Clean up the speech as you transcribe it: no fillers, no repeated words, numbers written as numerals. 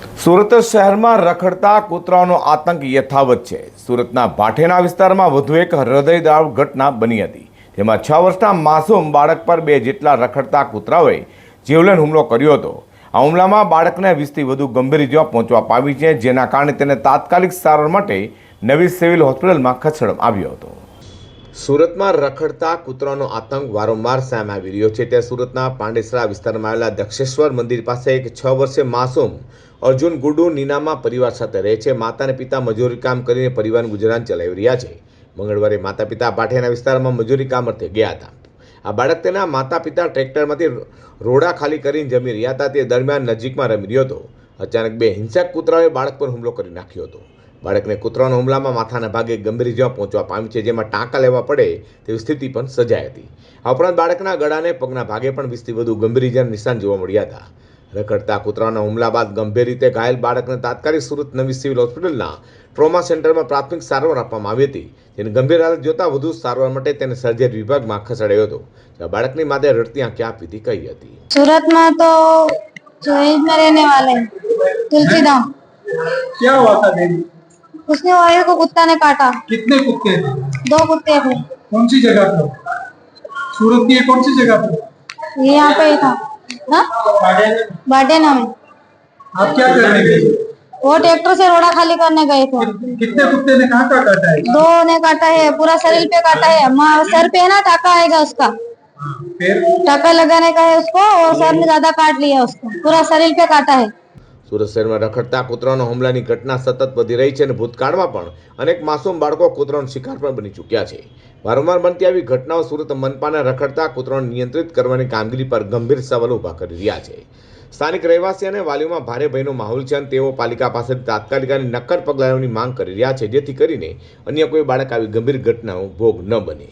સુરત શહેરમાં રખડતા કૂતરાઓનો આતંક યથાવત છે। સુરતના ભાઠેના વિસ્તારમાં વધુ એક હૃદયદ્રાવક ઘટના બની હતી, જેમાં 6 વર્ષના માસૂમ બાળક પર 2 જેટલા રખડતા કૂતરાઓએ જીવલેણ હુમલો કર્યો હતો। આ હુમલામાં બાળકને 20થી વધુ ગંભીર ઇજાઓ પહોંચવા પામી છે, જેના કારણે તેને તાત્કાલિક સારવાર માટે નવી સિવિલ હોસ્પિટલમાં ખસેડવામાં આવ્યો હતો। સુરતમાં રખડતા કૂતરાનો આતંક વારંવાર સામે આવી રહ્યો છે। ત્યાં સુરતના પાંડેસરા વિસ્તારમાં આવેલા દક્ષેશ્વર મંદિર પાસે એક 6 વર્ષીય માસૂમ અર્જુન ગુડુ નીનામાં પરિવાર સાથે રહે છે। માતા અને પિતા મજૂરી કામ કરીને પરિવારનું ગુજરાન ચલાવી રહ્યા છે। મંગળવારે માતા પિતા ભાઠેના વિસ્તારમાં મજૂરી કામ અર્થે ગયા હતા। આ બાળક તેના માતા પિતા ટ્રેક્ટરમાંથી રોડા ખાલી કરીને જમી રહ્યા હતા। તે દરમિયાન નજીકમાં રમી રહ્યો હતો। અચાનક 2 હિંસક કૂતરાઓએ બાળક પર હુમલો કરી નાખ્યો હતો। બાળકને કૂતરાના હુમલામાં માથાના ભાગે ગંભીર ઇજાઓ પહોંચવા પામી છે, જેમાં ટાંકા લેવા પડે તેવી સ્થિતિ પણ સર્જાઈ હતી। આ ઉપરાંત બાળકના ગળા અને પગના ભાગે પણ 20થી વધુ ગંભીર ઇજાના નિશાન જોવા મળ્યા હતા। રખડતા કૂતરાના હુમલા બાદ ગંભીર રીતે ઘાયલ બાળકને તાત્કાલિક સુરત નવી સિવિલ હોસ્પિટલના ટ્રોમા સેન્ટરમાં પ્રાથમિક સારવાર આપવામાં આવી હતી, જેની ગંભીર હાલત જોતા વધુ સારવાર માટે તેને સર્જરી વિભાગમાં ખસેડાયો હતો। જ્યાં બાળકની માતાએ રડતી આંખે આ વિધિ કહી હતી। सूरत में तो जो ईद में रहने वाले हैं, तुलसीधाम। क्या हुआ था बेबी? उसने वायु को कुत्ता ने काटा। कितने कुत्ते थे? 2 कुत्ते थे। कौन सी जगह पर? सूरत की ये कौन सी जगह पर? ये यहाँ पे ही था ना, बाडेना में। आप क्या करने गए? वो ट्रैक्टर से रोड़ा खाली करने गए थे। कितने कुत्ते ने कहाँ कहाँ काटा है? 2 ने काटा है, पूरा शरीर पे काटा है। सर पे है ना टाका आएगा उसका, फिर टाका लगाने का है उसको, और सर में ज्यादा काट लिया उसको, पूरा शरीर पे काटा है। સુરત શહેરમાં રખડતા કૂતરાના હુમલાની ઘટના સતત વધી રહી છે અને ભૂતકાળમાં પણ અનેક માસૂમ બાળકો કૂતરાનો શિકાર પણ બની ચૂક્યા છે। વારંવાર બનતી આવી ઘટનાઓ સુરત મનપાના રખડતા કૂતરાઓને નિયંત્રિત કરવાની કામગીરી પર ગંભીર સવાલો ઊભા કરી રહ્યા છે। સ્થાનિક રહેવાસી અને વાલીઓમાં ભારે ભયનો માહોલ છે અને તેઓ પાલિકા પાસેથી તાત્કાલિક અને નક્કર પગલાં લેવાની માંગ કરી રહ્યા છે, જેથી કરીને અન્ય કોઈ બાળક આવી ગંભીર ઘટનાનો ભોગ ન બને।